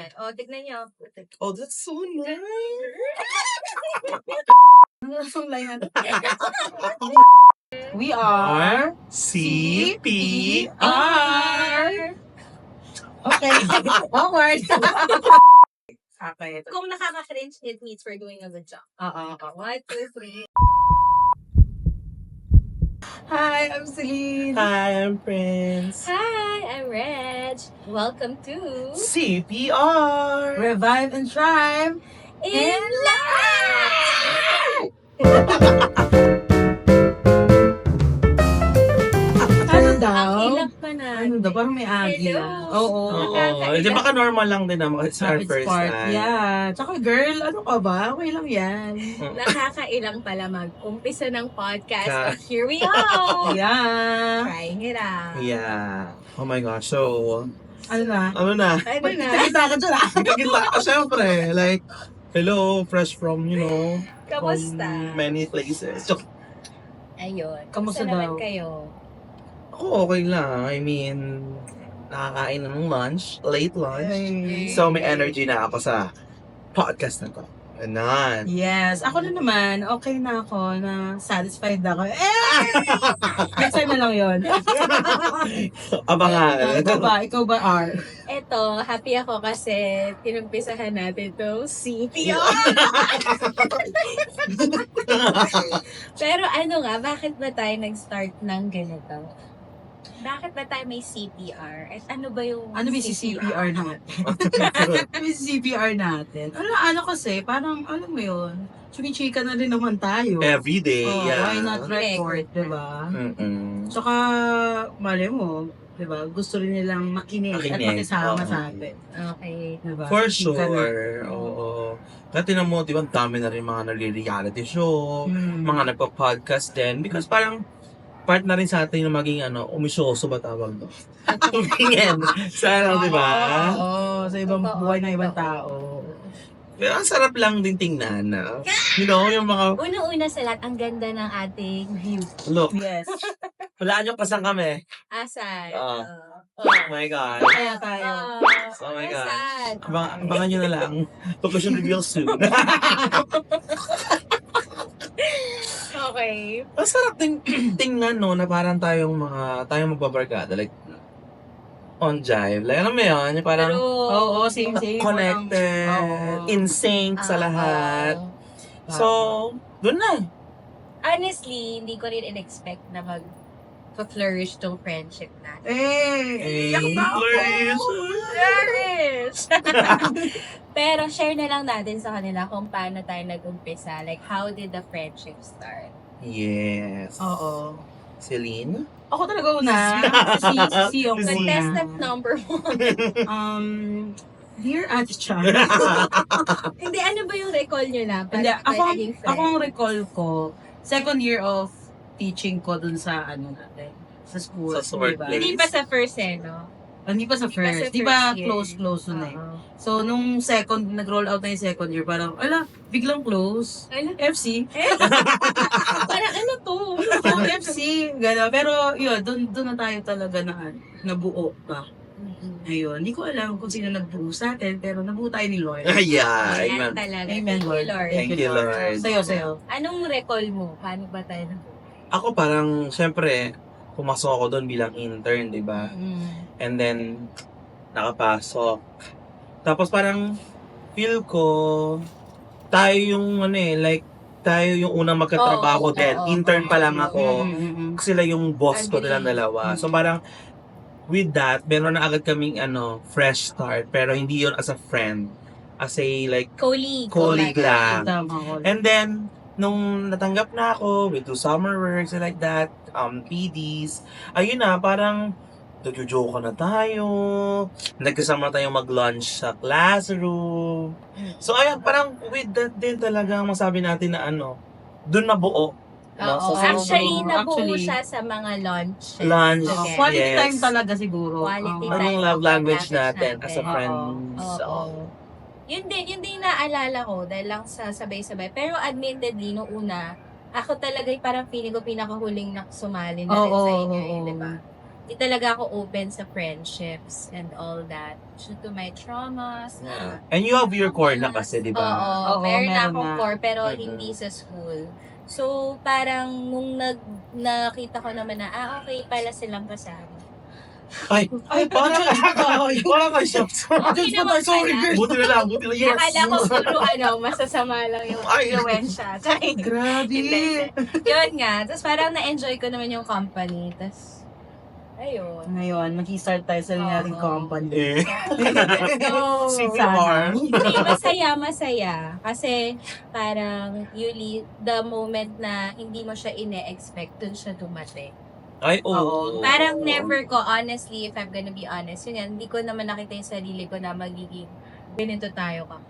O, tignan niyo. Oh, that's so nice. We are CPR. Okay. Onward. Okay. Kung nakaka-cringe, it means we're doing a good job. 1, 2, 3. Hi, I'm Celine. Hi, I'm Prince. Hi, I'm Reg. Welcome to CPR. Revive and thrive. In Life! Ano daw? Ang ilak pa na. Ano daw? Parang may agila. Hello. Oo. Oo. Di ba ka-normal lang din naman? It's our It's first part, time. yeah. Tsaka girl, ano ka ba? Okay lang yan. Nakakailang pala mag-umpisa ng podcast. Ka- But here we go! Yeah. Trying it out. Yeah. Oh my gosh. So, Ano na? ano na? Ano na? Kita ka dyan ah. Kita ka syempre. Like, hello, fresh from, Kamusta? from many places. So, Ayun. Kamusta naman daw? kayo? ako okay lang. I mean, nakakain na ng lunch, late lunch. Ay. So, may energy na ako sa podcast na to. Anan. Yes. Ako na naman, okay na ako na satisfied ako. Next time na lang yun. Abangan. Ikaw ba, R? Eto, happy ako kasi tinumpisahan natin to CPR. Pero ano nga, bakit ba tayo nag-start ng ganito? Bakit ba tayo may CPR? At ano ba yung Ano ba si CPR natin? Ano ba si CPR natin? Ano kasi, parang, alam mo yun, chumi-chika na rin naman tayo. Every day, Oh, yeah. why not record, diba? Mm-mm. Tsaka, mali mo, diba, gusto rin nilang makinig at Makinig, makisama oo. sa atin. Okay. Diba? For Chika na. sure. Oo. Kasi tinan mo, di ba, ang dami na rin mga nagre-reality show, mga nagpa-podcast din. Because parang, part na rin sa atin na maging umisyoso ba tawag doon? Tingin. Sa di ba? Oo, sa ibang Totoo, buhay ng ibang totoo. tao. Pero ang sarap lang din tingnan na. Yung mga, Una-una sa lahat, ang ganda ng ating view. look, Yes. wala nyo kasang kami. Asan? Oo. Oh. Oh my God. Kaya tayo. Oh my God. Asan? Abangan nyo na lang. Location reveal soon. Okay. Ang sarap tingnan, no, na parang tayong magbabarkada. Like, on jive. Like, alam mo yun? Yung parang Oo, same. connected, Oo. in sync sa lahat. So, dun na. Honestly, hindi ko rin in-expect na mag-flourish tong friendship natin. Iyak ba ako? Flourish! Pero share na lang natin sa kanila kung paano tayo nag-umpisa. Like, how did the friendship start? Yes. Oo. Celine? Ako talaga una. Si yung una. Contestant number 1. Dear Ate Char. Hindi, ano ba yung recall nyo na? Hindi, naging friend? ako ang recall ko, second year of teaching ko dun sa natin, sa school. Sa workplace. Hindi pa sa first no? Hindi pa sa Hindi pa sa first. Di ba first year. close na eh. Oo. So, nung second, nag-roll out na yung second year, parang, biglang close. Ano? FC. Parang ano to? Yung FC. Gano'n. Pero, yun, doon na tayo talaga nabuo pa. Ayun. Hindi ko alam kung sino nagbuo sa atin, pero nabuo tayo ni Lord. Yeah, Ayan amen. talaga. Amen, Thank you, Lord. Lord. Thank you, Lord. Sa'yo. Anong recall mo? Paano ba tayo Ako parang, syempre, pumasok ako doon bilang intern, di ba? And then, nakapasok. Tapos parang, feel ko, tayo yung, tayo yung unang magkatrabaho Oo, din. oo, Intern pa lang oo. ako. Sila yung boss ko Agree. nilang dalawa. So parang, with that, meron na agad kaming, fresh start. Pero hindi yun as a friend. As a, colleague lang. Tama ko. And then, nung natanggap na ako, we do summer works and like that, PDs, ayun na, parang, nagjo-joke na tayo, nagkasama tayong mag-lunch sa classroom. So, ayun, parang with that din talaga masabi natin na dun na buo. Oo. Sa Actually, nabuo Actually, siya sa mga lunch. Lunch. Okay. Quality Yes. time talaga siguro. Quality Oo. time. Anong love language natin as a Oo. friend? Oo. Yun din naalala ko dahil lang sa sabay-sabay. Pero admittedly, nung una, ako talaga parang feeling ko pinakahuling na sumali na rin sa inyo, di ba? di talaga ako open sa friendships and all that. Due to my traumas. And you have your core na kasi, di ba? Oo, Oo, meron na meron akong na. core, pero Mhm. hindi sa school. So, parang nung nakita ko naman na, okay pala silang kasama. Ay, parang ka shocked. Okay naman pala. Buti na lang, buti na yes. Akala ko puro masasama lang yung Ay. influensya. Tsaka Grabe. hindi. Yun nga. Tapos parang na-enjoy ko naman yung company. Tapos, ayun. Ngayon, mag-start tayo sa nating Oo. company. Eh. So, CPR. hindi, masaya. Kasi parang the moment na hindi mo siya ine-expect, dun siya dumating. Ay, oo. Oo. Parang never ko, honestly, if I'm gonna be honest, yun yan, hindi ko naman nakita yung sarili ko na magiging ganito tayo ka.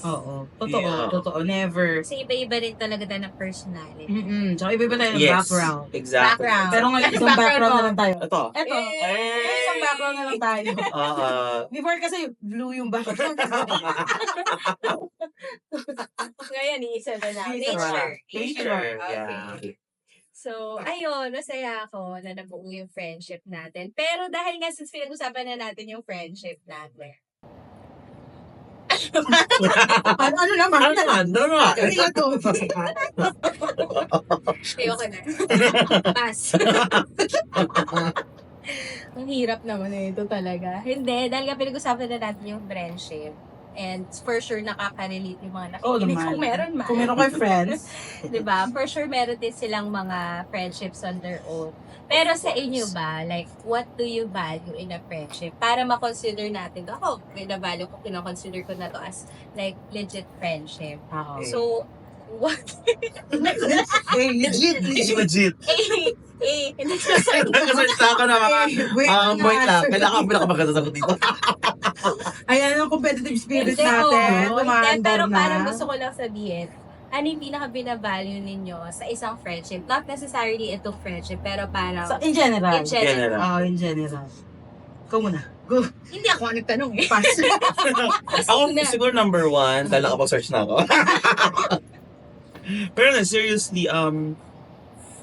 Oo. Totoo, Yeah. totoo. Never. Kasi iba-iba rin talaga tayo ng personality. Tsaka iba-iba tayo ng Yes. background. Exactly. Background. Pero ngayon, isang background na lang tayo. Ito. Eto. Isang background na lang tayo. Before kasi blue yung background. Ngayon, iisa na lang. Iisa na lang. Nature. Okay. Yeah. So, ayun, masaya ako na nabuo yung friendship natin. Pero dahil nga since pinag-usapan na natin yung friendship natin. ano naman? Ano naman? Ano naman? Ayoko na. Pass. Ang hirap naman ito talaga. Hindi, dahil nga pinag-usapan na natin yung friendship. And for sure, nakaka-relate yung mga Oo nakikinig. naman. Kung meron man. Kung meron kayo friends, Diba? For sure, meron din silang mga friendships on their own. Pero sa inyo ba, like, what do you value in a friendship? Para ma-consider natin, ako, bina-value ko, kina-consider ko na to as, like, legit friendship. Oo. So, what? legit. Legit. Hindi ko sabi. Nagkasalita ako na mga... Wait lang. Kailangan pinaka-maganda sa dito. Ayan ang competitive spirit Hindi, natin. oo. Hindi, Tumaandar pero na. parang gusto ko lang sabihin, ano yung pinaka-binavalue ninyo sa isang friendship? Not necessarily ito friendship, pero parang So, in general. in general. In general. Ikaw muna. Go. Hindi ako nagtanong eh. Pass. Ako, siguro number one, dahil nakapag-search na ako. Pero na, seriously,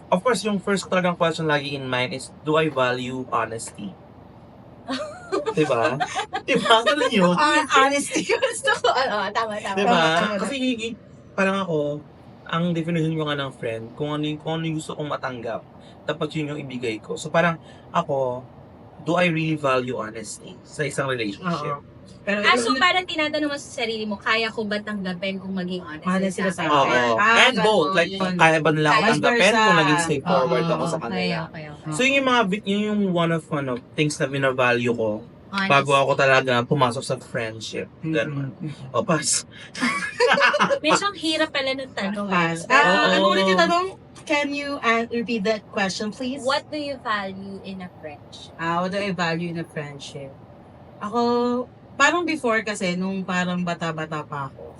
of course, yung first talagang question lagi in mind is, do I value honesty? Diba? Diba? Ganun yun. Honesty. Gusto ko, tama. Diba? Tama. Kasi parang ako, ang definition ko nga ng friend, kung ano yung gusto kong matanggap, dapat yun yung ibigay ko. So parang ako, do I really value honesty sa isang relationship? Pero So parang tinatanong mo sa sarili mo, kaya ko ba tanggapin kung maging honest Honest sila sa Oo. akin. And both. Like, kaya ba nila ako Vice tanggapin versa. kung naging straightforward Oo. ako sa kanila? Okay. So yun yung mga, yun yung one of things na binavalue ko bago ako talaga pumasok sa friendship. Ganun. O, pass. Medyo hirap pala ng tanong. Pass. Oo. Ano ulit yung tanong? Can you repeat that question, please? What do you value in a friendship? What do I value in a friendship? Ako, parang before kasi, nung parang bata-bata pa ako.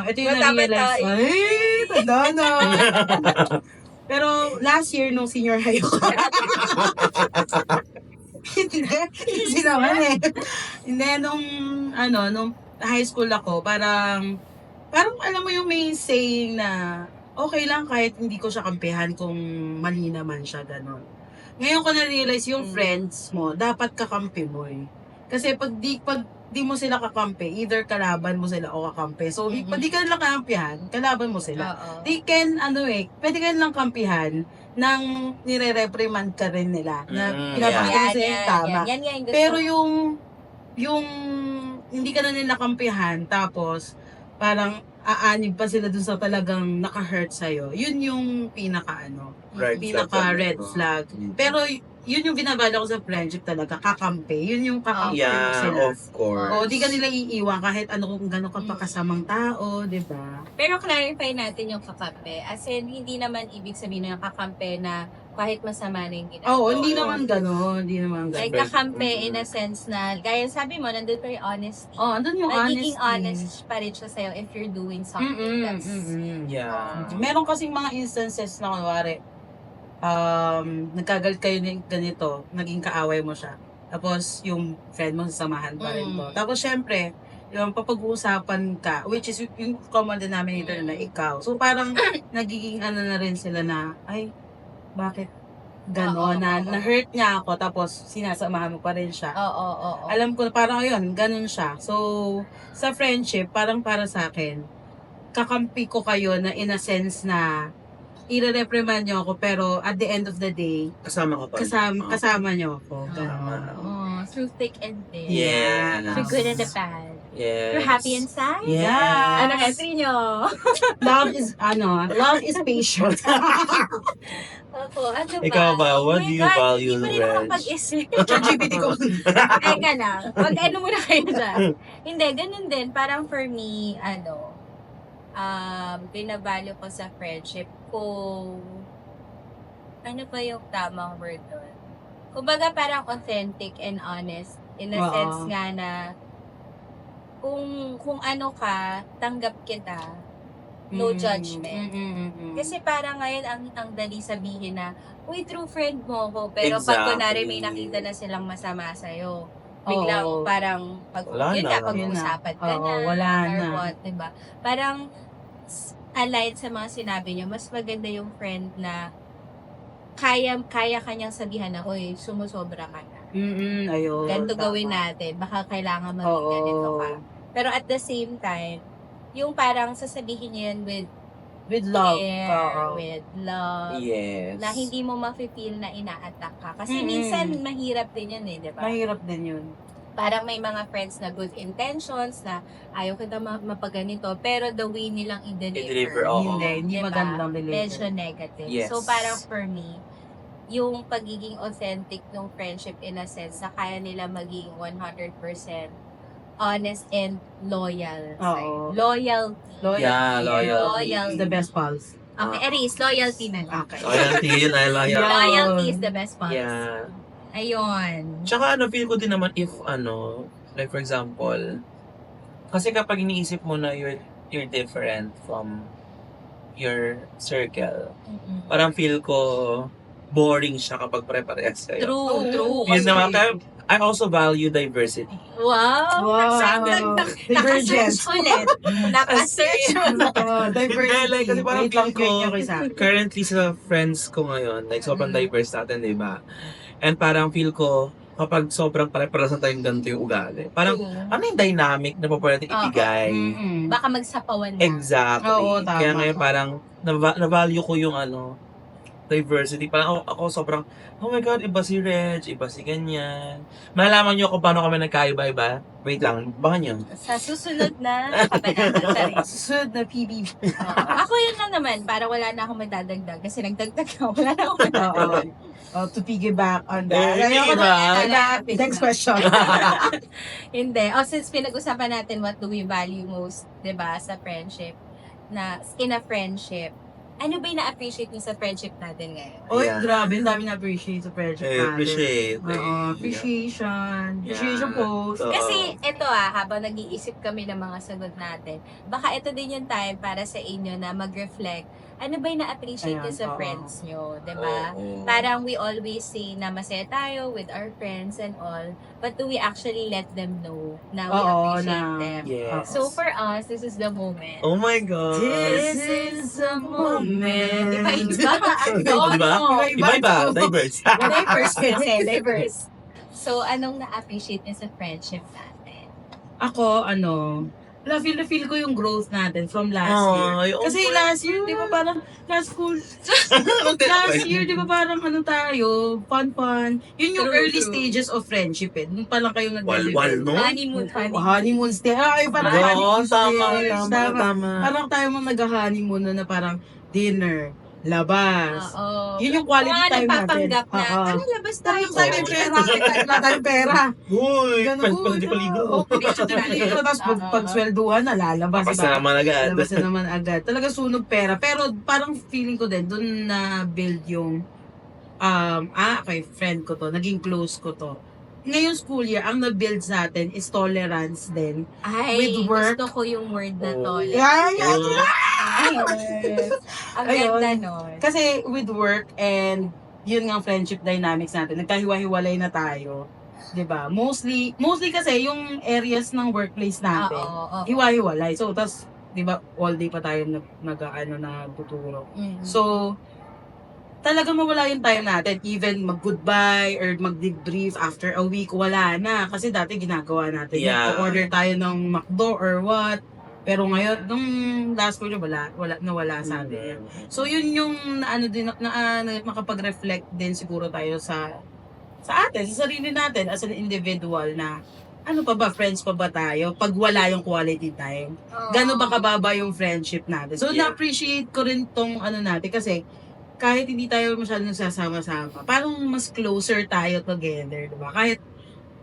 Ito yung Bata-bata na-realize. Ay, tanda na. Pero last year, nung senior high ako. Hindi naman eh. Hindi, nung high school ako, parang alam mo yung may saying na okay lang kahit hindi ko siya kampihan kung mali naman siya, gano'n. Ngayon ko na-realize yung friends mo, dapat kakampi mo eh. Kasi pag di mo sila kakampi, either kalaban mo sila o kakampi. So, pag di ka nilang kakampihan, kalaban mo sila. Oo. They can, pwede ka nilang kampihan nang nire-reprimand ka rin nila. Na pinapakita mo sila yung tama. Yan yung gusto. Pero yung hindi ka na nila kampihan, tapos parang aanib pa sila dun sa talagang naka-hurt sa'yo. Yun yung pinaka-red flag. Pero yun yung binabala ko sa friendship talaga, kakampi. Yun yung kakampi mo Yeah, sila. of course. O, di ka nila iiwan kahit kung gano'n ka pa kasamang tao, di ba? Pero clarify natin yung kakampi. As in, hindi naman ibig sabihin ng kakampi na kahit masama na yung ginagawa. Oo, hindi naman gano'n. Hindi naman Like, gano'n. kakampi in a sense na, gaya sabi mo, nandun pa yung honesty. Andun yung Nagiging honesty. honest pa rin siya sa'yo if you're doing something that's... Yeah. Meron kasing mga instances na kunwari, nagkagalit kayo ng ganito, naging kaaway mo siya. Tapos, yung friend mo, sasamahan pa rin to. Tapos, syempre, yung papag-uusapan ka, which is yung common denominator na ikaw. So, parang, nagiging na rin sila na, ay, bakit Ganon, Oo, oo. na-hurt niya ako, tapos sinasamahan mo pa rin siya. Oo. Alam ko, parang ayun, ganun siya. So, sa friendship, parang para sa akin, kakampi ko kayo na in a sense na ire-reprimand niyo ako, pero at the end of the day, Kasama ka pa. kasama niyo ako. Tama. Ganon. Oh, through thick and thin. Yes. Through good and the bad. Yes. You're happy inside? Yes. Ano kasi nyo? Love is patient. Ako, ano ba? Ikaw ba? Oh What my do you God, value, Hindi pa rin ako Reg? pag-isip. ChatGPT ko. Teka lang. Ano muna kayo dyan? Hindi, ganun din. Parang for me, binavalue ko sa friendship kung ano ba yung tamang word doon? Kumbaga parang authentic and honest in a Oo. sense nga na kung ano ka, tanggap kita, no judgment. Kasi parang ngayon ang dali sabihin na, uy, true friend mo ko, pero pag kunwari may nakita na silang masama sa'yo, biglang Oo. parang Wala yun na. nga, pag-uusapan ka Oo, na, wala or na. what, diba? Parang aligned sa mga sinabi niyo, mas maganda yung friend na kaya kanyang sabihan na, uy, sumusobra ka na. Ayun. Ganito tama. gawin natin. Baka kailangan maging Oo. ganito ka. Pero at the same time, yung parang sasabihin niya yan with With love. care, Oo. with love, Yes. na hindi mo ma-feel na ina-attack ka. Kasi Mm-mm. minsan, mahirap din yan di ba? Mahirap din yun. Parang may mga friends na good intentions, na ayaw kita mapaganito, pero the way nilang I-deliver, i-deliver, oo. Hindi Diba? magandang medyo deliver. negative. Yes. So parang for me, yung pagiging authentic ng friendship in a sense na kaya nila maging 100% honest and loyal. Oo. Loyalty. Yeah, loyalty. Loyalty. The best pulse. Okay, Aries, loyalty na lang. Okay. Loyalty yun ay loyalty. Yeah. Loyalty is the best policy. Yeah. Ayun. Tsaka feel ko din naman if like for example, kasi kapag iniisip mo na you're different from your circle, Mm-mm. parang feel ko boring siya kapag pare-parehas kayo. True. Yun naman, kaya I also value diversity. Wow. Wow. Naka-search Divergent. ulit. Naka-search ulit. Diversity. Hindi, like, kasi parang Wait lang, feel ko- check niyo kay Sam. Currently sa friends ko ngayon, like sobrang diverse natin, di ba? And parang feel ko, kapag sobrang pare-parehas na tayong ganito yung ugali, parang ano yung dynamic na pa pwede ibigay? Mm-mm. Baka magsapawan na. Exactly. Oo, tama. Kaya ngayon parang na-value ko yung diversity. Parang ako sobrang, oh my God, iba si Reg, iba si ganyan. Malalaman niyo kung paano kami nagkaiba-iba. Wait lang, baka niyo. Sa susunod na kabanata. Susunod na PBB. Ako yun lang naman, para wala na akong madadagdag. Kasi nagdagdag ako, wala na akong madadagdag. To piggyback on that. Ayoko na. Next question. Hindi. Since pinag-usapan natin what do we value most, 'di ba, sa friendship, in a friendship, ano ba yung na-appreciate niyo sa friendship natin ngayon? Oy, Yeah. grabe. Ang dami na-appreciate sa friendship natin. Appreciate. Appreciation. Appreciation Yeah. post. So, Kasi ito habang nag-iisip kami ng mga sagot natin, baka ito din yung time para sa inyo na mag-reflect, ano ba yung na-appreciate niyo Ayan, sa oo. friends niyo, 'di ba? oo. Parang we always say na masaya tayo with our friends and all, but do we actually let them know na we appreciate them? Yes. So for us, this is the moment. Oh my God. This is the moment. Iba-iba. Diba? Iba-iba. Diverse. Diverse kasi, diverse. So, anong na-appreciate niyo sa friendship natin? Ako, feel ko yung growth natin from last Ay, year. oh Kasi my last year, di ba parang, last year, di ba parang tayo, fun. Yun yung True, early true. stages of friendship eh. Nung pa lang kayo Walwal, no? Honeymoon stage. Ay, parang Oo, honeymoon tama, stage. tama. Parang tayo mga nag-honeymoon na parang dinner, labas. Oo. Yun yung quality Mga time natin. nagpapanggap na, Oo. ano, labas tayo. Tayo tayong pera. Wala tayong pera. Uy, Ganun. pwede di paligo. Tapos pagswelduhan na, lalabas. Tapos na naman agad. Lalabas na naman agad. Talaga sunog pera. Pero parang feeling ko din, dun na build yung, okay, friend ko to, naging close ko to. Ngayong school year, ang na-build sa atin is tolerance din. Ay, With work. gusto ko yung word na to. Yan! Ang Ayun. ganda nun. Kasi with work and yun nga friendship dynamics natin, nagkahiwa-hiwalay na tayo. 'Di ba? Mostly kasi yung areas ng workplace natin, Oo. hiwa-hiwalay. So, tas, 'di ba, all day pa tayo nag-tuturo. Mm. So, talagang mawala yung time natin. Even mag-goodbye or mag-debrief after a week, wala na. Kasi dati ginagawa natin. Yeah. Order tayo ng McDo or what. Pero ngayon, nung last ko nawala sa atin. So, yun yung makapag-reflect din siguro tayo sa atin, sa sarili natin as an individual na ano pa ba, friends pa ba tayo pag wala yung quality time? Gano'n ba kababa yung friendship natin? So, Yeah. na-appreciate ko rin tong natin kasi kahit hindi tayo masyadong nagsasama-sama, parang mas closer tayo together, diba? Kahit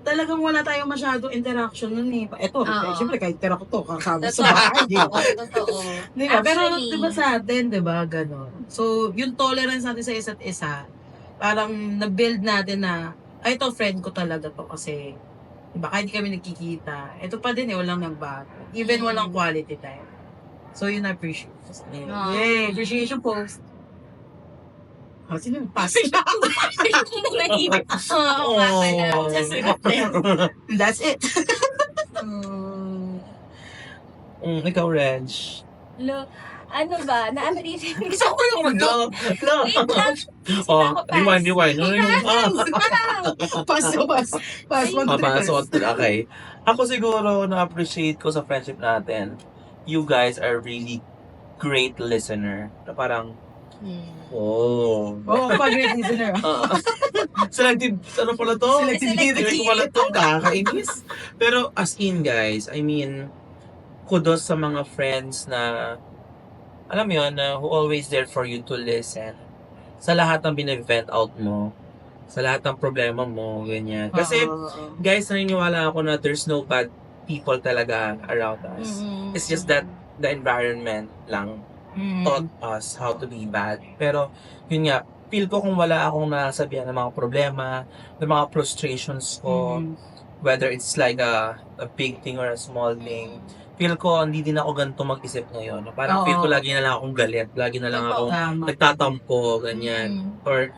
talagang wala tayong masyadong interaction nun eh. Eto, Oo. syempre kahit tira ko to, kasama sa Totoo. bahay, di ba? Oo, totoo. Diba? Pero Actually, diba sa atin, diba, gano'n. So, yung tolerance natin sa isa't isa, parang na-build natin na, ay, ito, friend ko talaga to kasi, diba, kahit di kami nagkikita, ito pa din walang nagbago. Even walang quality time. So, yun na-appreciate. Ah. Yay! Appreciation post. Sino yung pass? Nahihip. Oo, nga pala. Just That's it. Ikaw, Reg. Ano ba? Na-appreciate ko. Gusto ko yung mag-go. Wait lang. Oh, Ako, pass. rewind. Pass. Papasok. Okay. Ako siguro, na-appreciate ko sa friendship natin. You guys are really great listener. Na parang, oh. Oh, pag-great listener. Selective, ano pala to? Selective Hindi ko pala to, nakakainis. Pero as in guys, I mean, kudos sa mga friends na, alam mo yun, who always there for you to listen. Sa lahat ng binivent out mo, sa lahat ng problema mo, ganyan. Kasi, guys, naniniwala ako na there's no bad people talaga around us. It's just that the environment lang taught us how to be bad. Pero, yun nga, feel ko kung wala akong nasabihan ng mga problema, ng mga frustrations ko, whether it's like a big thing or a small thing, feel ko hindi din ako ganito mag-isip ngayon. Parang feel ko lagi na lang akong galit, lagi na lang akong nagtatampo, ganyan. Or,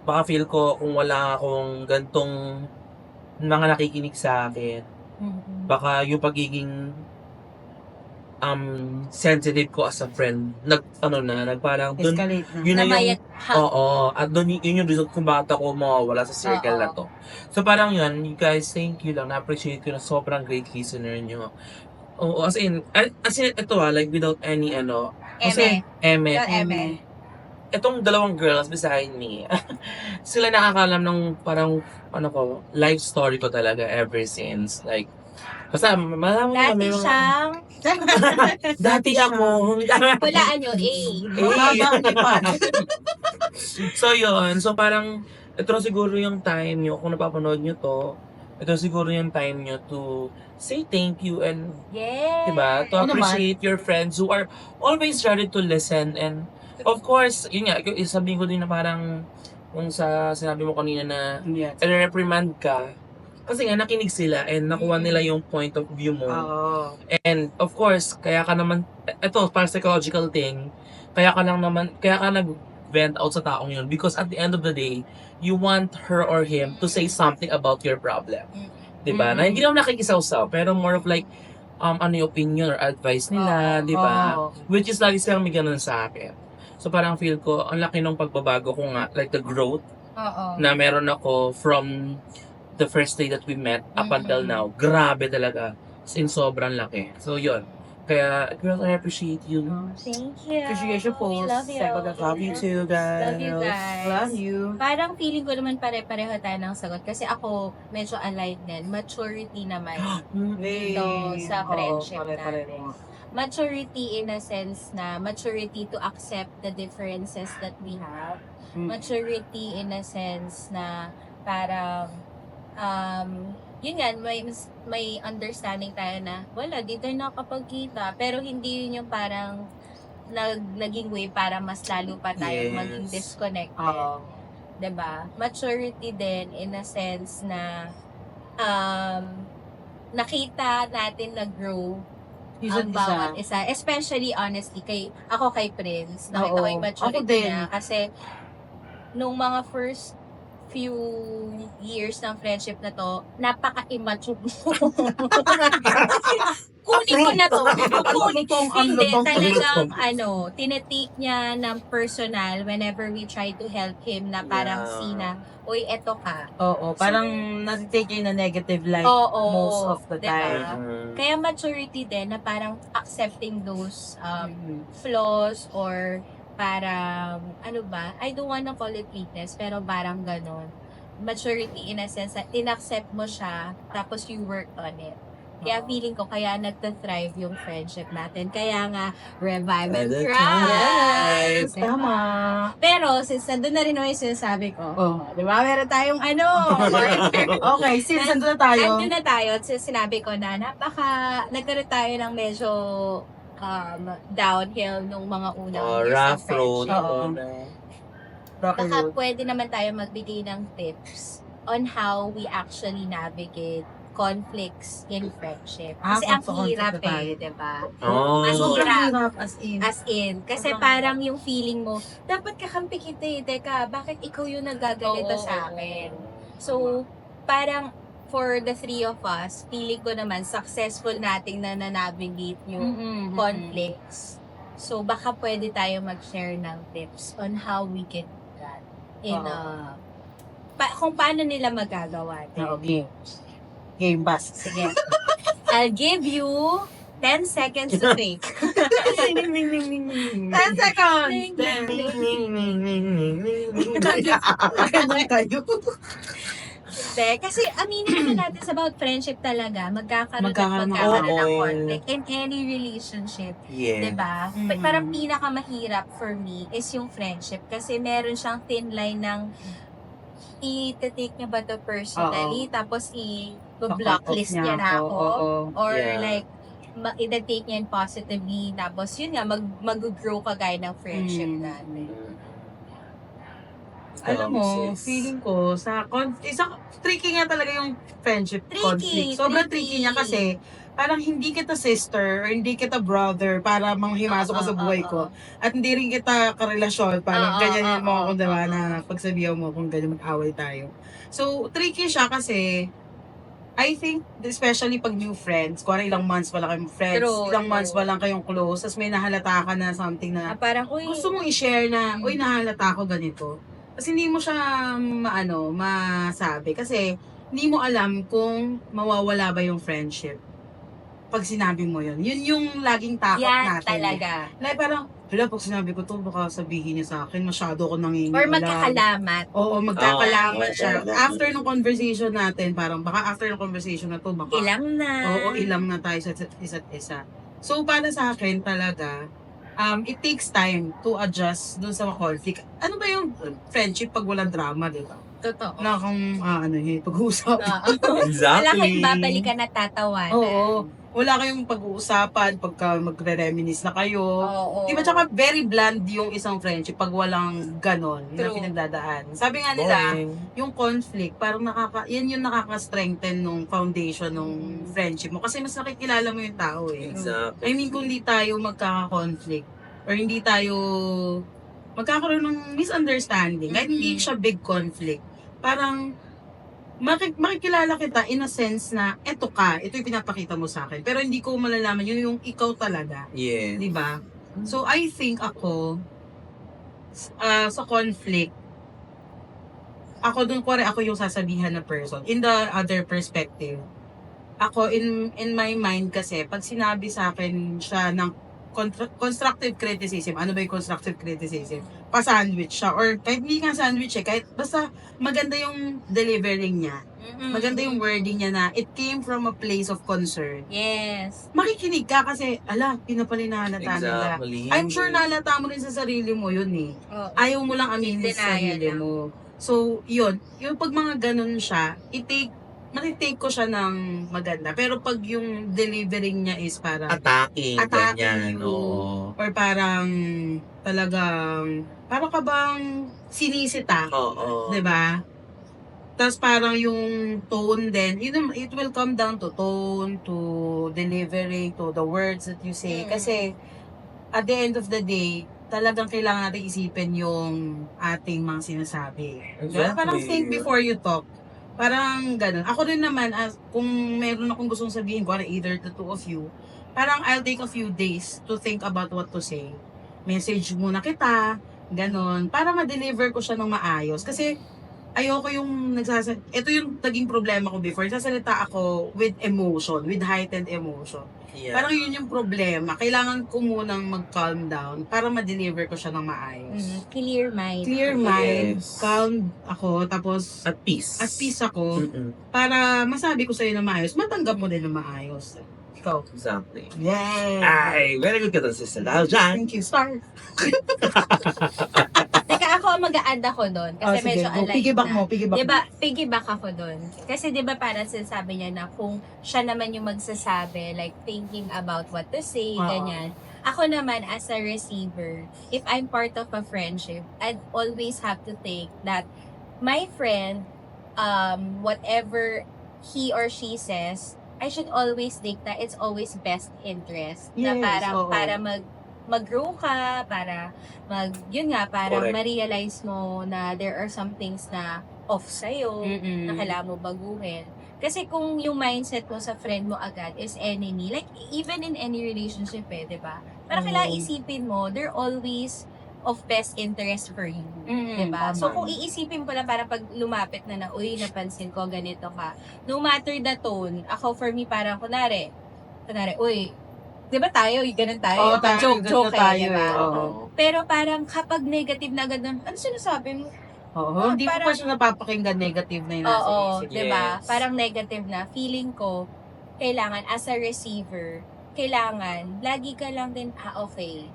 baka feel ko kung wala akong gantong mga nakikinig sa akin, baka yung pagiging sensitive ko as a friend, parang dun, Escalate na. yun na yung, Namayat. oo, at dun, yun yung result kung bakit ako mawawala sa circle na to. So parang yun, you guys, thank you lang, na-appreciate ko na sobrang great listener nyo. Oo, as in, ito like without any, kasi, Eme. Itong dalawang girls beside me, sila nakakalam ng parang, life story ko talaga ever since, like, basta, malaman mo Dati may mga- siyang, Dati ako. hulaan nyo, So, yun. So, parang, ito siguro yung time nyo, kung napapanood nyo to, ito siguro yung time nyo to say thank you and, Yes. diba, to appreciate your friends who are always ready to listen. And, of course, yun nga, sabihin ko din na parang, kung sa sinabi mo kanina na, Yes. reprimand ka, kasi nga nakinig sila and nakuha nila yung point of view mo. And of course, kaya ka naman, ito, para psychological thing, kaya ka nag-vent out sa taong yun because at the end of the day, you want her or him to say something about your problem. Diba? Na hindi naman nakikisaw-saw, pero more of like, yung opinion or advice nila, diba? Which is lagi silang may ganun sa akin. So parang feel ko, ang laki ng pagbabago ko nga, like the growth na meron ako from the first day that we met up until now. Grabe talaga. Sin sobrang laki. So, yun. Kaya, girls, I appreciate you. Thank you. Appreciation post. We love you. Love you too, guys. Love you guys. Love you. Parang feeling ko naman pare-pareho tayo ng sagot. Kasi ako, medyo aligned din. Maturity naman. Ito sa friendship natin. Maturity in a sense na maturity to accept the differences that we have. Maturity in a sense na parang yun nga, may understanding tayo na wala, di tayo nakapagkita. Pero hindi yun yung parang naging way para mas lalo pa tayo maging disconnected. Diba? Maturity din in a sense na nakita natin na grow ang bawat isa. Especially, honestly, ako kay Prince, nakita ko yung maturity niya. Kasi, nung mga first few years ng friendship na to, napaka-immature mo. Cool Kukunin ko na to. Lutong, ang Hindi, lutong. talagang tinetake niya ng personal whenever we try to help him na parang Yeah. see na, uy, eto ka. Oo, parang natitake yun na negative light Oo, most of the diba? time. Kaya maturity din na parang accepting those Mm. flaws or parang, ano ba, I don't wanna call it weakness, pero parang ganon. Maturity in a sense na inaccept mo siya, tapos you work on it. Kaya feeling ko, kaya nagta-thrive yung friendship natin. Kaya nga, revive and Yes. thrive. Tama. Pero, since nandun na rin naman yung sinasabi ko, Oh. di ba, meron tayong partner. Okay, since nandun na tayo. Nandun na tayo, since sinabi ko na nagkaroon tayo ng medyo downhill nung mga unang years Rough of road. friendship. Oo. Rocky Baka road. pwede naman tayo magbigay ng tips on how we actually navigate conflicts in friendship. Kasi ang conflict hirap na tayo. eh, di ba? Oh. Mas Sobrang hirap. hirap as in. As in, kasi Sobrang parang yung feeling mo, dapat kakampi kita eh. Teka, bakit ikaw yung nagagalito Oo. sa akin? So, parang for the three of us, feeling ko naman successful nating na navigate yung Mm-mm. conflicts. So, baka pwede tayo mag-share ng tips on how we can do that. In, Oo. kung paano nila magagawa. Oo, game. Game bus. Sige. I'll give you 10 seconds to think. 10 seconds! Ding, Then, ding, ding. Ganyan kayo. Hindi, kasi aminin naman natin sa about friendship talaga, magkakaroon Magkakaroon ng- ng Oo. conflict in any relationship. Yeah. Diba? Mm. Parang pinakamahirap for me is yung friendship kasi meron siyang thin line ng i-take niya ba to personally tapos i-blocklist niya na ako or Yeah. like i-take niya positively tapos yun nga mag-grow ka gaya ng friendship Mm. natin. Alam mo, Sis. feeling ko, tricky nga talaga yung friendship Tricky, conflict. Sobrang tricky. tricky niya kasi, parang hindi kita sister or hindi kita brother para manghimasok ka sa buhay ko. At hindi rin kita karelasyon, parang ganyan mo ako, diba, na pagsabihan mo kung ganyan mag-away tayo. So, tricky siya kasi, I think, especially pag new friends, kung ilang months pa lang kayong friends, True, ilang months true. pa lang kayong close, tapos may nahalata ka na something na Parang, uy, gusto mong i-share na, uy, nahalata ako ganito. Kasi hindi mo siya masabi. Kasi hindi mo alam kung mawawala ba yung friendship. Pag sinabi mo yun. Yun yung laging takot yan natin. talaga. Like parang, pag sinabi ko to, baka sabihin niya sa akin, masyado ko nangingialam. Or magkakalamat. Oo, magkakalamat Oo. siya. After ng conversation natin, parang baka after ng conversation na to, baka Ilang na. Oo, ilang na tayo sa isa't isa. So, para sa akin talaga, it takes time to adjust dun sa conflict. Ano ba yung friendship pag walang drama, di ba? Totoo. Na kung, pag-uusap. Exactly. Wala kayong babalikan at tatawanan. Oo. Wala kayong pag-uusapan pagka magre-reminisce na kayo. Oo. Di ba, tsaka very bland yung isang friendship pag walang ganon na True. pinagdadaan. Sabi nga nila, Boring. yung conflict, parang yan yung nakaka-strengthen nung foundation nung friendship mo. Kasi mas nakikilala mo yung tao eh. Exactly. I mean, kung hindi tayo magkaka-conflict or hindi tayo magkakaroon ng misunderstanding, kahit hindi siya big conflict, parang makikilala kita in a sense na ito yung pinapakita mo sa akin. Pero hindi ko malalaman yun yung ikaw talaga. Yeah. Di ba? So, I think ako, sa conflict, ako yung sasabihan na person. In the other perspective, ako, in my mind kasi, pag sinabi sa akin siya ng constructive criticism, ano ba yung constructive criticism? Pa-sandwich siya, or kahit hindi nga sandwich kahit basta maganda yung delivering niya. Maganda yung wording niya na it came from a place of concern. Yes. Makikinig ka kasi, pinapalinahalata nila. Exactly. I'm sure nalata mo rin sa sarili mo yun eh. Oo. Ayaw mo lang aminin sa Denial sarili lang. mo. So, yun. Yung pag mga ganun siya, matitake ko siya ng maganda. Pero pag yung delivering niya is parang, Attacking. Attacking Ganyan. you. Oo. or parang, talagang, parang ka bang sinisita. Oo. Diba? Tapos parang yung tone din, it will come down to tone, to delivery, to the words that you say. Kasi, at the end of the day, talagang kailangan natin isipin yung ating mga sinasabi. Diba? Exactly. Parang think before you talk. Parang ganun. Ako rin naman, kung meron akong gustong sabihin ko, either the two of you, parang I'll take a few days to think about what to say. Message muna kita, ganun, para ma-deliver ko siya ng maayos. Kasi ayoko yung ito yung naging problema ko before. Nagsasalita ako with emotion, with heightened emotion. Yeah. Parang yun yung problema. Kailangan ko munang mag-calm down para ma-deliver ko siya ng maayos. Clear mind. Clear mind, Yes. calm ako, tapos At peace. at peace ako Mm-mm. para masabi ko sa'yo na maayos, matanggap mo din na maayos. Ikaw. Exactly. Yay! Ay, very good ka doon, sister. Dahil dyan. Thank you, Star. Teka, ako mag-a-add ako doon. Kasi medyo Go, alike piggyback na. mo, piggyback Diba, piggyback ako doon. Kasi diba parang sinasabi niya na kung siya naman yung magsasabi, like thinking about what to say, Oo. ganyan. Ako naman as a receiver, if I'm part of a friendship, I'd always have to think that my friend, whatever he or she says, I should always think that it's always best interest. Na Yes, parang, oo. para mag-grow ka, para yun nga, para Correct. ma-realize mo na there are some things na off sa'yo, na kailangan mo baguhin. Kasi kung yung mindset mo sa friend mo agad is enemy, like even in any relationship di ba? Parang Oo. kailangan isipin mo, they're always of best interest for you. Diba? So, kung iisipin mo lang para pag lumapit na, uy, napansin ko, ganito ka. No matter the tone, ako for me, parang kunwari, uy, diba tayo, ganun tayo. Oo, tayo, joke ganun tayo diba? Oo. Pero parang kapag negative na agad nun, ano sinasabi mo? Oo, hindi ko parang- pa siya napapakinggan negative na yung nasa Oo, isip. diba? Yes. Parang negative na. Feeling ko, kailangan, as a receiver, kailangan, lagi ka lang din, okay.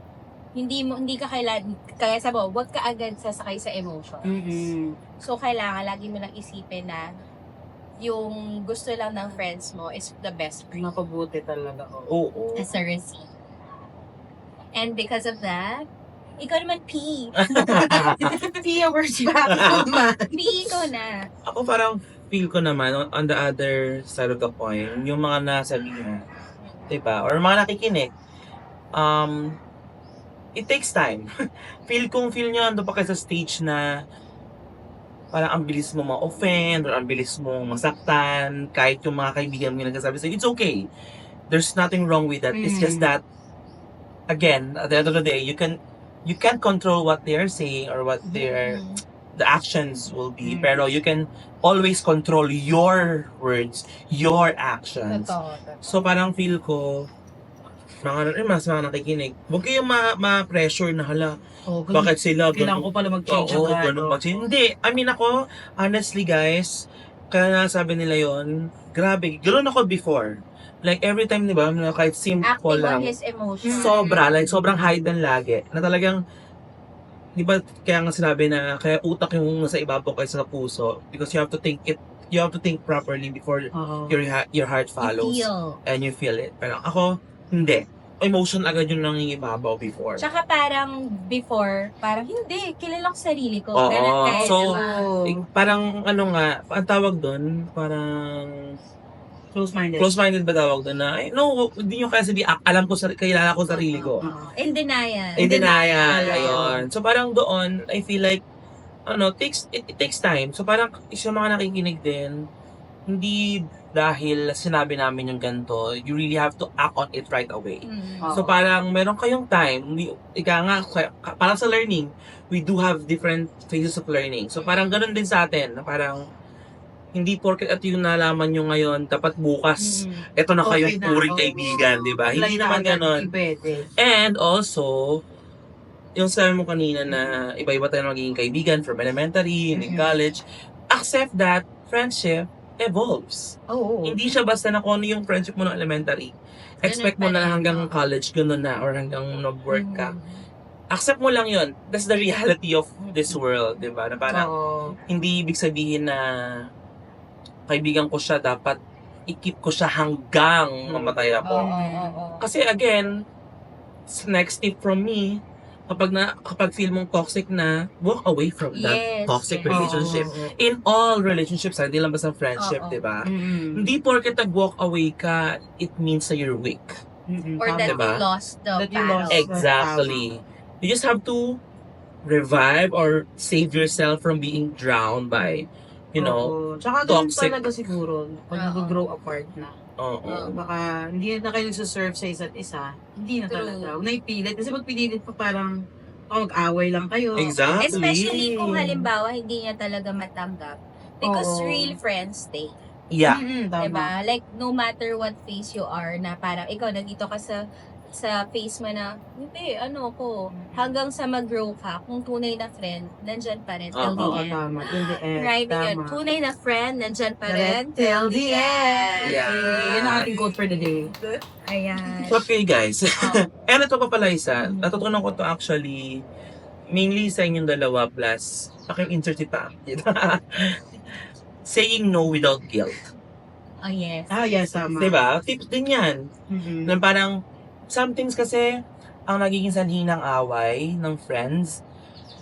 Hindi ka kailangan, kaya sabi mo, huwag ka agad sasakay sa emotion. So, kailangan, lagi mo lang isipin na yung gusto lang ng friends mo is the best for you Mapabuti talaga. Oo. as a receiver. And because of that, ikaw naman, P. Pia, words back naman. P, ikaw na. Ako parang feel ko naman on the other side of the coin, yung mga nasabihan, diba? Or mga nakikinig, it takes time. feel nyo ando pa kayo sa stage na parang ang bilis mo ma-offend or ang bilis mo masaktan kahit yung mga kaibigan mo yung nagsasabi sa'yo, it's okay. There's nothing wrong with that. It's just that, again, at the end of the day, you can't control what they're saying or what the actions will be, pero you can always control your words, your actions. Totoo. So parang feel ko, mas mga nakikinig, huwag kayong ma-pressure na hala, bakit sila Kailangan ko pala mag-change Oo, agad. ganun mag-change. Hindi, I mean ako, honestly guys, kaya nasabi nila yon, grabe, ganoon ako before. Like every time, di ba, kahit simple Acting lang, on his emotions. sobrang hidden lagi, na talagang, di ba, kaya nga sinabi na, kaya utak yung nasa ibabaw kaysa sa puso, because you have to think properly before Oo. your heart follows Feel. and you feel it. Pero ako, hindi. Emotion agad yung nangingibabaw before. Tsaka parang before, parang hindi, kilala ko sarili ko. Oo. Ganun tayo, So, diba? Parang ano nga, ang tawag doon, parang Close-minded. close-minded ba tawag doon na, no, hindi nyo kaya sabi, alam ko, kilala ko sarili ko. Oo. In denial. In denial, Oo. ayun. So parang doon, I feel like, it takes time. So parang, isa mga nakikinig din, hindi dahil sinabi namin yung ganito, you really have to act on it right away. Oo. So parang meron kayong time, parang sa learning, we do have different phases of learning. So parang ganun din sa atin, na parang hindi porket at yung nalaman nyo ngayon, dapat bukas, eto na kayong Okay na, puring oo. kaibigan, di ba? Hindi Like naman agad, ganun. hindi pwede. And also, yung sabi mo kanina na iba-iba tayo magiging kaibigan from elementary, in college, accept that friendship evolves. Oo. Hindi siya basta na kung ano yung friendship mo ng elementary. Expect mo na hanggang college, gano'n na, or hanggang nag-work ka. Accept mo lang yun. That's the reality of this world, di ba? Na parang, Oo. hindi ibig sabihin na kaibigan ko siya, dapat i-keep ko siya hanggang mamatay ako. Oo. Kasi again, next tip from me, kapag feel mong toxic na, walk away from that Yes, toxic yes. relationship. Oo. In all relationships, hindi lang basta friendship, Oo. di ba? Mm-mm. Hindi porket nag-walk away ka, it means na you're weak. Mm-mm. Or Tama. that Diba? you lost the That you battle. lost. Exactly. You just have to revive or save yourself from being drowned by You know? Oo. Tsaka ganun toxic. talaga siguro. Pag Oo. nag-grow apart na. Oo. Baka hindi na kayo nagsuserve sa isa't isa. Hindi na True. talaga. Huwag na ipilit. Kasi pag pinilit pa parang mag-away lang kayo. Exactly. Especially kung halimbawa hindi niya talaga matanggap. Because Oo. real friends stay. Yeah. Tama. Diba? Like, no matter what phase you are, na parang ikaw, nandito ka sa phase mo na, hindi, hanggang sa mag-grow ka, kung tunay na friend, nandyan pa rin till the Oo, end. tama. Till the end. Right, yun. Tama. Tunay na friend, nandyan pa rin Till the end. Yeah. Yan ang ating quote for the day. Ayan. So, okay guys. Oh. And ito pa pala isa. Natutunan ko to actually mainly sa inyong dalawa plus insert pa. Saying no without guilt. Oh, yes. Yes, tama. Diba? Tips din yan. Mhm. Na parang some things kasi ang nagiging sanhi ng away ng friends.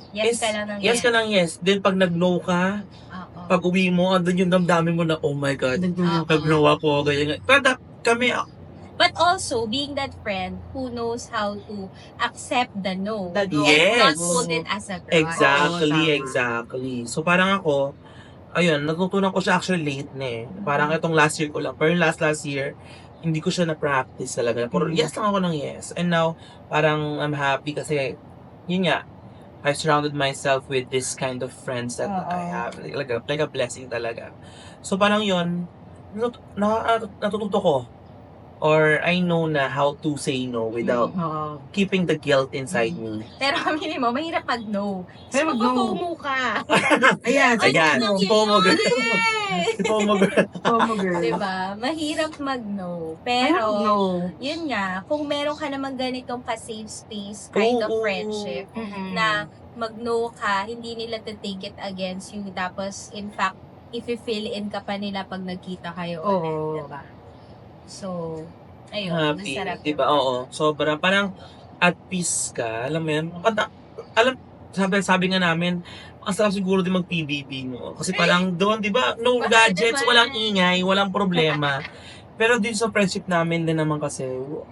Yes is- ka lang ng Yes ka lang, yes. Then pag nag-no ka, Oo. pag uwi mo, andun yung damdamin mo na, oh my God, Dagdag Oo. nag-no ako, ganyan. Pero kami, But also, being that friend who knows how to accept the no. The no. Yes. And not hold it as a grudge. exactly, Oo, tama. exactly. So parang ako, ayun, natutunan ko siya actually late na eh. Parang itong last year ko lang. Pero yung last year, hindi ko siya na-practice talaga. Pero yes lang ako ng yes. And now, parang I'm happy kasi, yun nga, I surrounded myself with this kind of friends that Oo. I have. Like a blessing talaga. So parang yun, natututo ko. Or I know na how to say no without Oo. keeping the guilt inside me. Pero aminin mo, mahirap mag-no. Pero So, mag-no. mag-FOMO ka. Ayan. Ayan, si Pomo girl. Si Pomo girl. Pomo girl. Diba? Mahirap mag-no. I don't Pero, know. yun nga, kung meron ka naman ganitong ka-safe space kind of Oo. friendship, Mhm. na mag-no ka, hindi nila to take it against you. Tapos, in fact, if fill in ka pa nila pag nagkita kayo Oo. ulit, diba? So, ayun, Happy. masarap. Diba? Oo. Sobra. Parang at peace ka. Alam mo yun? Sabi nga namin, ang sarap siguro din mag-PBB mo. Kasi parang doon, di ba? No Baka, gadgets, diba? walang ingay, walang problema. Pero din sa friendship namin din naman kasi,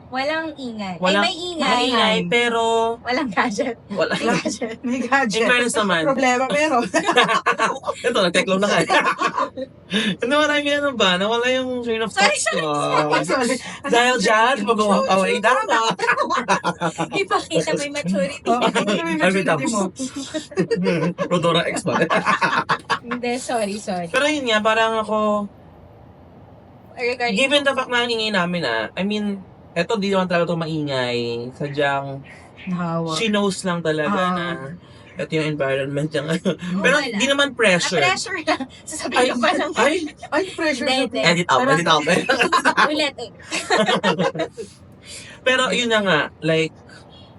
Walang ingay. Walang- Ay, may ingay. may ingay, pero Walang gadget. wala. May gadget. May In gadget. fairness naman, Problema pero. ito, nag-teklong na ka. Nawala yung ano ba? Nawala yung train of thought ko. Sorry. Dahil dyan, mag-away na. Ipakita mo yung maturity. Oo, ano yung maturity mo? Rodora X ba? Hindi, sorry. Pero yun nga, parang ako, Regarding, given the fact na ang ingay namin I mean, eto di naman talaga ito maingay. Sadyang, Nahawa. she knows lang talaga Ah. na ito yung environment niya ngayon. oh, Pero wala. di naman pressure. pressure lang. Sasabihin ko pa lang. Ay, pressure. Hindi, Edit out, edit out. Ulit. Pero yun na nga, like,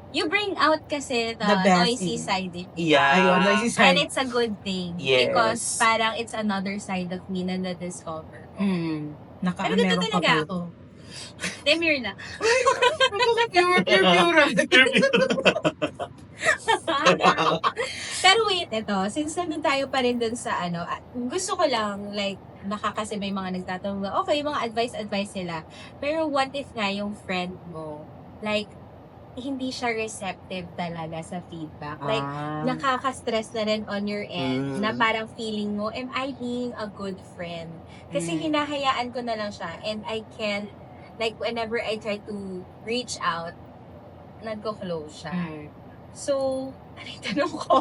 You bring out kasi the The best noisy thing. side in me. yeah. Ayun, noisy side. And it's a good thing. Yes. Because parang it's another side of me na na-discover. Pero Meron ganito pa talaga po. ako. Demure na. Pero wait, ito, since nandun tayo pa rin dun sa gusto ko lang, like, kasi may mga nagtatanong na, okay, mga advice sila. Pero what if nga yung friend mo, like, hindi siya receptive talaga sa feedback. Like, nakaka-stress na rin on your end, na parang feeling mo, am I being a good friend? Kasi hinahayaan ko na lang siya, and I can't, like, whenever I try to reach out, nagko-close siya. So, ano yung tanong ko?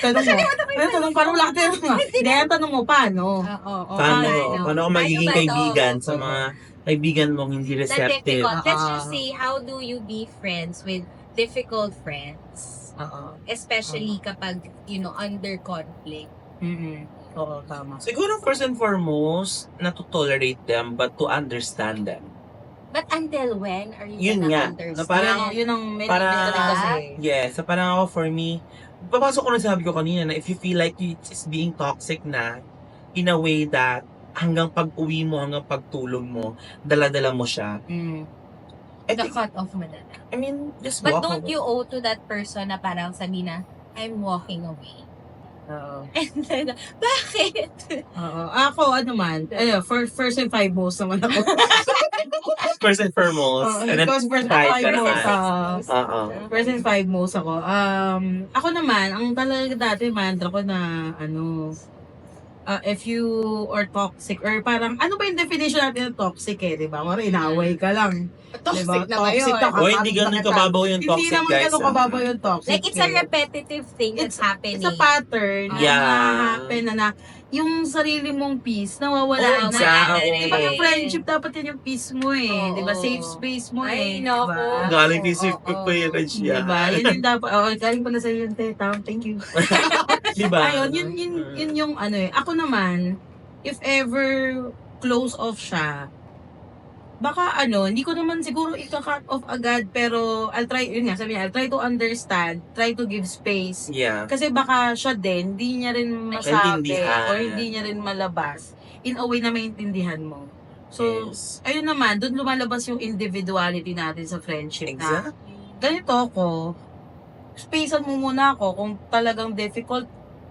Tanong mo. Ano tanong? Parang wala ka tanong. Hindi, ang tanong mo, paano? Paano ako Paano magiging ba to? kaibigan sa mga kaibigan mong hindi Na receptive? difficult. Let's just say, how do you be friends with difficult friends? Especially kapag, under conflict. Oo, tama. Siguro first and foremost, not to tolerate them, but to understand them. But until when are you Yun gonna nga, understand? na parang, Yun ang may Para- limit kasi. yes, so parang ako for me, papasok ko na sabi ko kanina na if you feel like it's being toxic na, in a way that hanggang pag-uwi mo, hanggang pagtulog mo, dala-dala mo siya. I The think, cut off mo na. I mean, just But walk don't away. you owe to that person na parang sabi na, I'm walking away. Oo. And then, bakit? Oo. Ako, first and foremost naman ako. First and foremost. And then, Because first and pride ka foremost, naman. first and foremost ako. Ako naman, ang talaga dati mantra ko na, if you are toxic or parang ano ba yung definition natin ng toxic di ba? Mara inaway ka lang. Toxic Diba? na ba yun? Toxic ka, O, hindi ganun kababaw yung Hindi toxic, naman guys. ganun kababaw yung toxic. Like, it's a repetitive thing that's happening. It's a pattern Yeah. na happen na yung sarili mong peace nawawala Oh, na. exactly. Diba yung friendship dapat yan yung peace mo Oo. Diba? Safe space mo Ay, Diba? naku. Galing kay Sip Oo. ko yung siya. Diba? Yun yung dapat. Galing pa na sa'yo yun, Thank you. Diba? Ayun, yun yung ano Ako naman, if ever close off siya, baka hindi ko naman siguro ika-cut off agad, pero I'll try to understand, try to give space. Yeah. Kasi baka siya din, hindi niya rin masabi Maintindihan. or hindi niya rin malabas in a way na maintindihan mo. So, Yes. ayun naman, doon lumalabas yung individuality natin sa friendship na Exactly. ganito ako, spacean mo muna ako kung talagang difficult,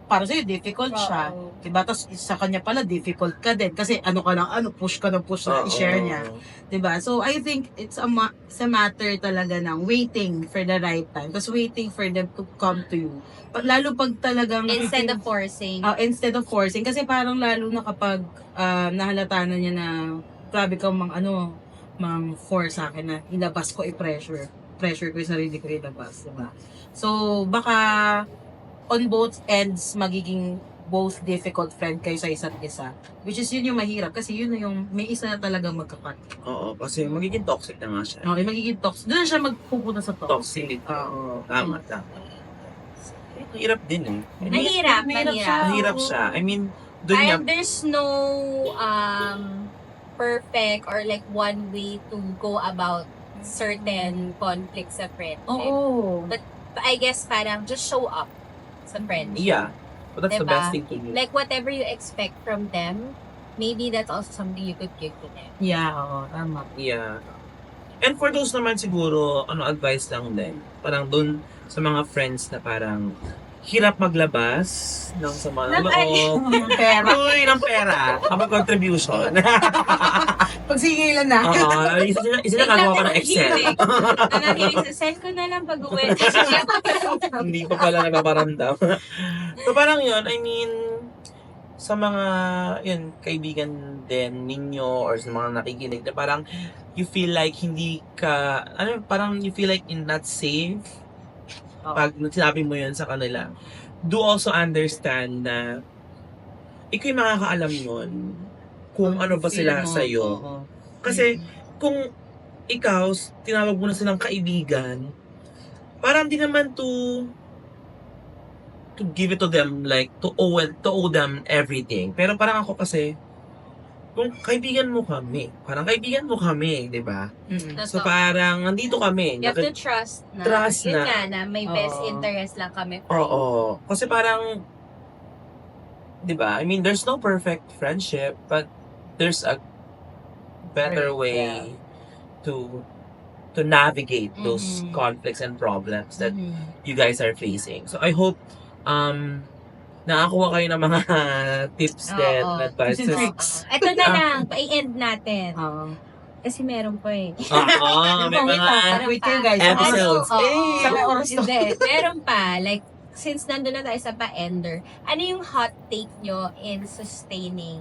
para sa'yo difficult siya. Oo. Diba? Tapos sa kanya pala difficult ka din. Kasi push ka ng push na i-share niya. Diba? So, I think it's a matter talaga ng waiting for the right time. Tapos waiting for them to come to you. Lalo pag talagang Instead of forcing. instead of forcing. Kasi parang lalo na kapag nahalata na niya na grabe kang mang force sa akin na ilabas ko i-pressure. Pressure ko yung sarili ko ilabas. Diba? So, baka on both ends magiging both difficult friend kayo sa isa't isa. Which is yun yung mahirap kasi yun yung may isa na talagang magkakat. Oo, kasi magiging toxic na nga siya. Okay, magiging toxic. Doon na siya magpupunta sa toxic. Toxic. Oo. Tama. Hirap din eh. Mahirap. Mahirap siya. I mean, doon niya, And there's no perfect or like one way to go about certain conflicts sa friendship. Oo. But I guess parang just show up sa friendship. yeah. But that's the Diba? best thing to do. Like whatever you expect from them, maybe that's also something you could give to them. Yeah, oo. Tama. Yeah. And for those naman siguro, advice lang din. Parang dun sa mga friends na parang hirap maglabas ng sama ng loob. Pera. Uy, ng pera. Kapag contribution. Pagsigilan na. Oo. Isa na gagawa ka ng Excel. Nanahilig sa send ko na lang pag-uwi. Hindi pa pala nagpaparamdam. So parang yun, I mean, sa mga kaibigan din ninyo or sa mga nakikinig na parang you feel like hindi ka, parang you feel like in not safe pag sinabi mo yun sa kanila. Do also understand na ikaw yung makakaalam yun kung ano ba sila sa'yo. Oo. Kasi kung ikaw, tinawag mo na silang kaibigan, parang di naman to give it to them, like, to owe them everything. Pero parang ako kasi, kung kaibigan mo kami, di ba? Mm-mm. So parang, nandito kami. You have to trust na. Trust yun na. nga na may best Oo. interest lang kami for you. Oo. Kasi parang, di ba? I mean, there's no perfect friendship, but there's a better way to navigate those Mhm. conflicts and problems that Mhm. you guys are facing. So I hope nakakuha kayo ng mga tips din, Oo. advices. Tips and tricks. Ito na lang, pa-i-end natin. Oo. Kasi meron pa eh. Oo, may mga Wait kayo guys. episodes. Ano? Oo. Isang oras to. Hindi, meron pa. Like, since nandun na tayo sa pa-ender, ano yung hot take nyo in sustaining?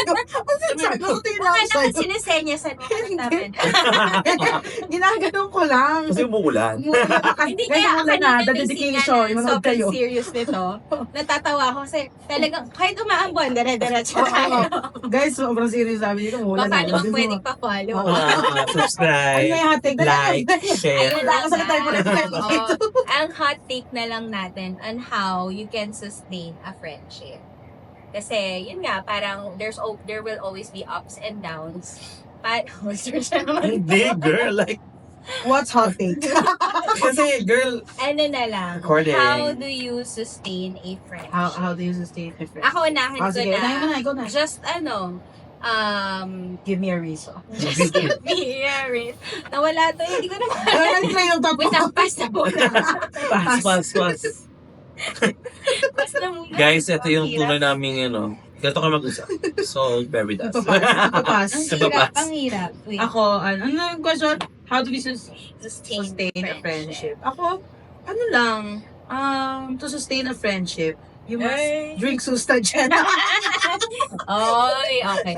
Baka naman sinisenyasan mo ka namin. Ginaganon ko lang. kasi umuulan. Hindi kaya wala na, the may dedication, signal na manood sobrang kayo. serious nito. Natatawa ako kasi talagang kahit umaambon, dire-diretso Oo. tayo. Guys, sobrang serious sabi nito. Wala Baka na. naman pwedeng pa-follow. Oo. Ano Subscribe, yung hotake? like, share. Ayun Wala lang ka sa tayo na. pala. Oo. Ang hot take na lang natin on how you can sustain a friendship. Kasi, yun nga, parang there will always be ups and downs. But, Hindi, girl. Like, What's hot take? kasi, girl, ano na lang, Recording. how do you sustain a friendship? How do you sustain a friend? Ako, unahin ko Sige, unahin mo na, ikaw na. Just, Give me a reason. Mary. Nawala to, hindi ko na Try yung top Wait, pass na muna. pass. Pass na muna. Guys, ito yung Ang hirap. tunay naming, ganito ka mag-usap. So, very das. Pass. Ang Sa hirap, babas. ang hirap. Wait. Ako, ano yung question? How do we sustain Sustain a friendship? Ako, ano lang, To sustain a friendship, you must Ay. drink susta dyan. Oy, okay.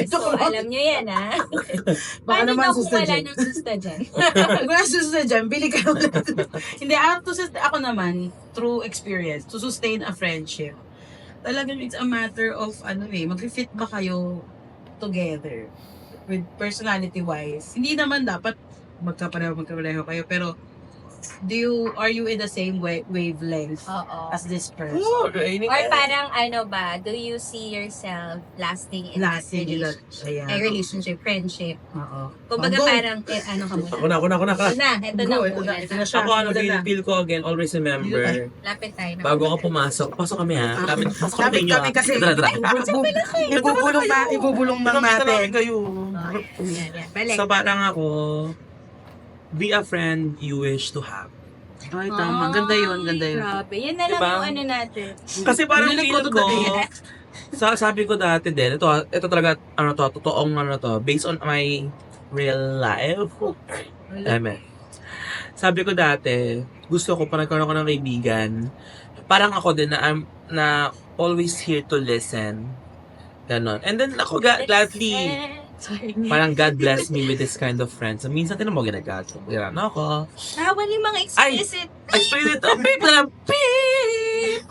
So, Joke lang. alam nyo yan, ha? Baka Paano naman daw kung susta wala dyan. ng susta dyan? Kung wala susta dyan, bili kayo. Hindi, ako naman, through experience, to sustain a friendship, talagang it's a matter of, mag-fit ba kayo together with personality-wise. Hindi naman dapat magkapareho kayo, pero are you in the same wavelength Oo. as this person? Oh, raining. Or parang do you see yourself lasting in Last this thing that, relationship, friendship? Oo. Kumbaga Go. parang, ano ka muna? Ako na. Ito na, ito na. Go, ito na siya. Ako, feel ko again, always remember, Lapit tayo na. bago ako pumasok, pasok kami ha. Pasok Lapit kami kasi ibubulong lang natin. kayo. Yan. Balik. So parang ako, be a friend you wish to have. Ay, tama. Ganda yun. Grabe. Yan na lang Diba? yung ano natin. Kasi parang Nililig feel ko ko, to sabi ko dati din, ito talaga, totoong based on my real life. Amen. Sabi ko dati, gusto ko pa nagkaroon ako ng kaibigan, parang ako din na always here to listen. Ganon. And then ako gladly, Sorry. parang God bless me with this kind of friends. So, minsan tinan mo ginagato. Gano'n ako. Bawal yung mga explicit. Explicit. Beep na lang. Beep!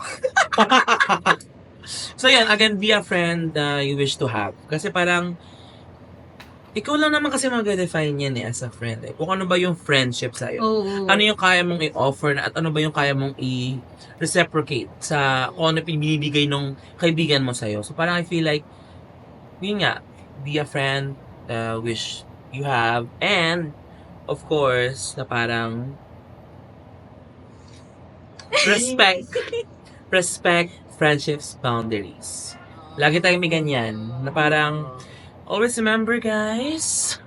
So yan, again, be a friend you wish to have. Kasi parang, ikaw lang naman kasi mag-define yan as a friend. Kung ano ba yung friendship sa'yo. Oo. Ano yung kaya mong i-offer na, at ano ba yung kaya mong i-reciprocate sa kung ano pinibigay ng kaibigan mo sa'yo. So parang I feel like, yun nga, be a friend wish you have, and of course na parang respect friendships boundaries. Lagi tayong may ganyan na parang always remember guys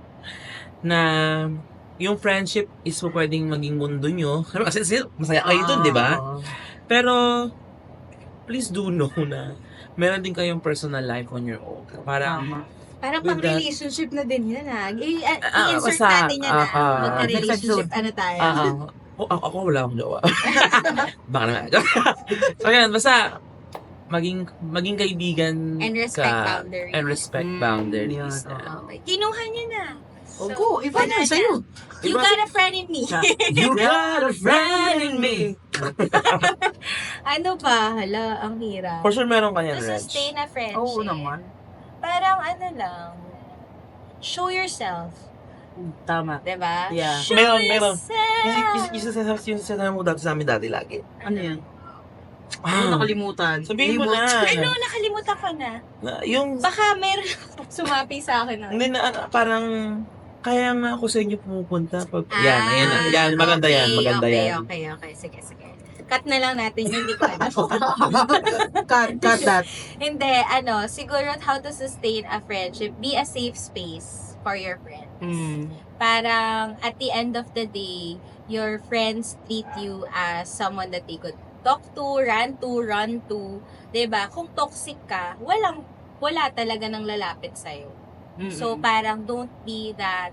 na yung friendship is po pwedeng maging mundo nyo kasi masaya kayo dun, di ba? Pero please do know na meron din kayong personal life on your own. Parang Parang with pang that- relationship na din yan i-insert basta, natin yan magka-relationship tayo. Ako wala akong jowa. Baka naman. So yan, basta maging kaibigan And respect ka, boundaries. and respect boundaries. Yeah. Okay. Kinuha niya na. So, Go, iba na sa'yo. You got a friend in me. You got a friend in me. Ano ba? Hala, ang hirap. For sure meron ka yan, To Reg. sustain a friendship. Oo naman. Parang lang, show yourself. Tama. Diba? Yeah. Show Meron. yourself. Yung sinasabi mo dati sa amin dati lagi. Ano yan? Ano nakalimutan? Sabihin mo na. Ano, nakalimutan ko na. Yung, Baka meron sumapi sa akin. hindi na, parang, kaya nga ako sa inyo pumupunta. Yan, maganda yan. Okay. Sige. Cut na lang natin, hindi ko alam. Cut that. Hindi, siguro how to sustain a friendship, be a safe space for your friends. Parang, at the end of the day, your friends treat you as someone that they could talk to, run to. Diba? Kung toxic ka, wala talaga nang lalapit sa'yo. So, parang don't be that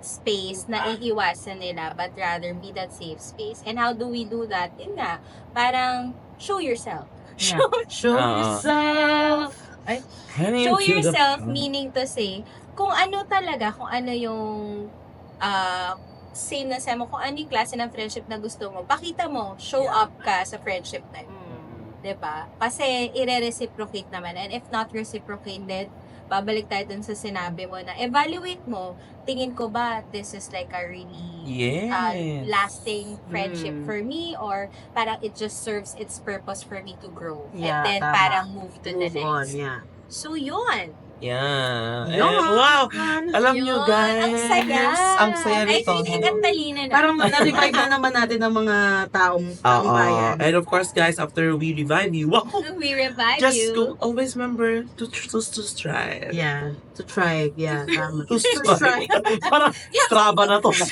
space na iiwasan nila, but rather be that safe space. And how do we do that? Yun nga, parang show yourself. Yeah. Show yourself. Show yourself meaning to say, kung ano yung same na sa mo, kung ano yung klase ng friendship na gusto mo, pakita mo, show up ka sa friendship na yun. Diba? Kasi i-reciprocate naman. And if not reciprocated, babalik tayo dun sa sinabi mo na evaluate mo, tingin ko ba this is like a really lasting friendship for me, or parang it just serves its purpose for me to grow. Yeah, And then tama. parang move to the Move on, next. yeah. So yun. Yeah. Yun. Wow! Alam nyo Yun. guys, Ang saya. ang saya I nito. think ang talina na. Parang na-revive na naman natin ng mga taong bayan. And of course guys, after we revive you, wow, We revive just you. go, always remember to strive. Yeah. To try. Yeah. Tama. To strive. Parang traba na to. To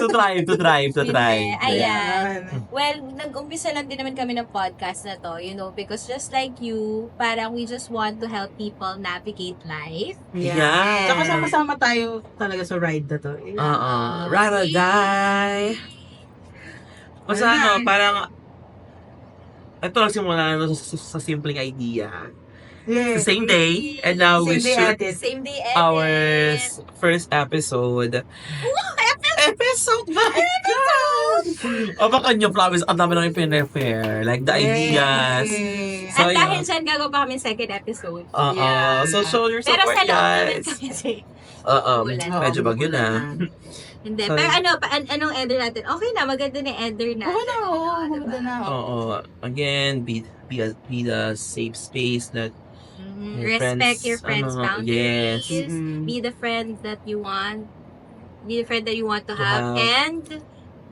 try. to thrive. Hindi. Yeah. Ayan. Well, nag-umpisa lang din naman kami ng podcast na to, because just like you, parang we just want to help people navigate life. Yeah. Saka sama-sama tayo talaga sa ride na to. Ride or die. Basta Ano na? parang, ito nagsimula na sa simpleng idea. Yes. The same day, and now we Same day shoot edit. Same day edit. our first episode. Episode ba? O baka nyo, promise, ang dami nang i-prepare. Like, the ideas. Yes. So, At dahil yeah. dyan, gagawa pa kami second episode. Yeah. So, show your Pero support, sa loob naman guys. kami say. Medyo Oo, bagyo na. Hindi. So, Pero anong ender natin? Okay na, maganda na ender natin. Oo na, oo. Maganda na. Oo. Again, be the safe space that your Respect your friends' Yes. boundaries. Mm-mm. Be the friend that you want. Be the friend that you want to To have. have. And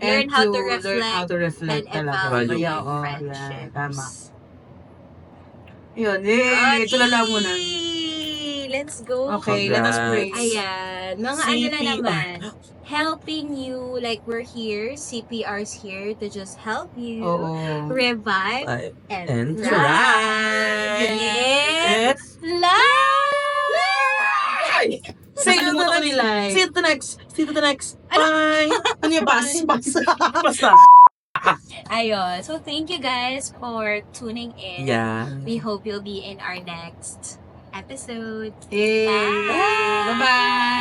learn how to Learn how reflect. to reflect and talaga. evaluate Yeah, oo, friendships. yeah, tama. Yun, tulala mo na. Let's go. Okay, let us pray. Ayan. Mga ano na CPR. naman. Helping you, like we're here, CPR's here to just help you. Oo. Revive And and thrive. thrive. Yes. It's Live! See you Nakalimutan ko ni the Lai. next. See you the next. Bye. Ano yung bus? Basta. Ayun. So, thank you guys for tuning in. Yeah. We hope you'll be in our next episode. Yay! Bye! Bye-bye!